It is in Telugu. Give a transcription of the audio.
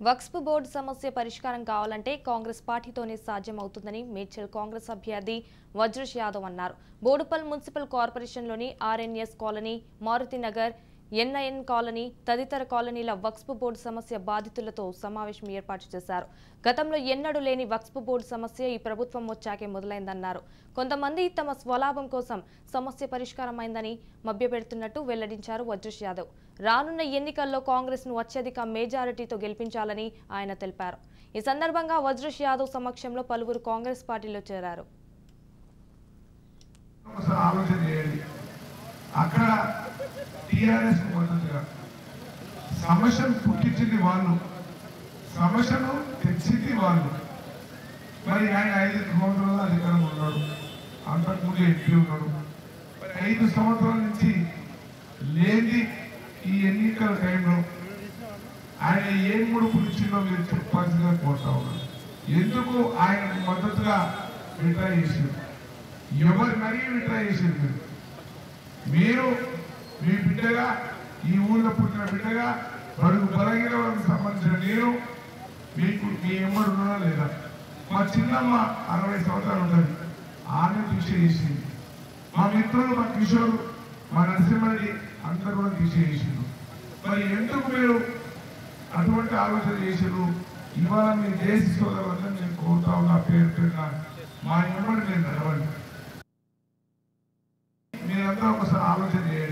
వక్ఫ్ బోర్డు సమస్య పరిష్కారం కావాలంటే కాంగ్రెస్ పార్టీతోనే సాధ్యం అవుతుందని మేడ్చల్ కాంగ్రెస్ అభ్యర్థి వజ్రేష్ యాదవ్ అన్నారు. బోడుపల్ మున్సిపల్ కార్పొరేషన్లోని RNS colony, Maruthi Nagar, NIN colony తదితర కాలనీల వక్ఫ్ బోర్డు సమస్య బాధితులతో సమావేశం ఏర్పాటు చేశారు. గతంలో ఎన్నడూ లేని వక్ఫ్ బోర్డు సమస్య ఈ ప్రభుత్వం వచ్చాకే మొదలైందన్నారు. కొంతమంది తమ స్వలాభం కోసం సమస్య పరిష్కారమైందని మభ్యపెడుతున్నట్టు వెల్లడించారు వజ్రేష్ యాదవ్. రానున్న ఎన్నికల్లో కాంగ్రెస్ ను అత్యధిక మెజారిటీతో గెలిపించాలని ఆయన తెలిపారు. ఈ సందర్భంగా వజ్రేష్ యాదవ్ సమక్షంలో పలువురు కాంగ్రెస్ పార్టీలో చేరారు. టీఆర్ఎస్ మద్దతుగా సమస్యను పుట్టించింది వాళ్ళు, సమస్యను తెచ్చింది వాళ్ళు. మరి ఆయన 5 సంవత్సరాల అధికారం ఉన్నాడు, అంతకుముందు ఎంపీ ఉన్నాడు. 5 సంవత్సరాల నుంచి లేని ఈ ఎన్నికల టైంలో ఆయన ఏం ముడుపులు ఇచ్చిందో మీరు చెప్పాల్సిందిగా కోరుతా ఉన్నారు. ఎందుకు ఆయనకు మద్దతుగా విడ్రా చేశారు? ఎవరిని అడిగి విడ్రా చేశారు? మీరు మీ బిడ్డగా, ఈ ఊళ్ళో పుట్టిన బిడ్డగా, బడుగు బలహీన వాళ్ళకి సంబంధించిన నేను మీకు మీ ఎమ్మడు ఉన్నాడా లేదా? మా చిన్నమ్మ 60 సంవత్సరాలు ఉంటుంది, ఆమె దీక్ష చేసింది. మా మిత్రులు, మా కిషోర్, మా నరసింహరెడ్డి అందరూ కూడా దీక్ష చేసిండు. మరి ఎందుకు మీరు అటువంటి ఆలోచన చేశారు? ఇవాళ మీ దేశ సోదరులందరూ నేను కోరుతా ఉన్నా, పేరు పేరున మా ఎమ్మడి నేను నడవండి. మీరంతా ఒకసారి ఆలోచన చేయండి.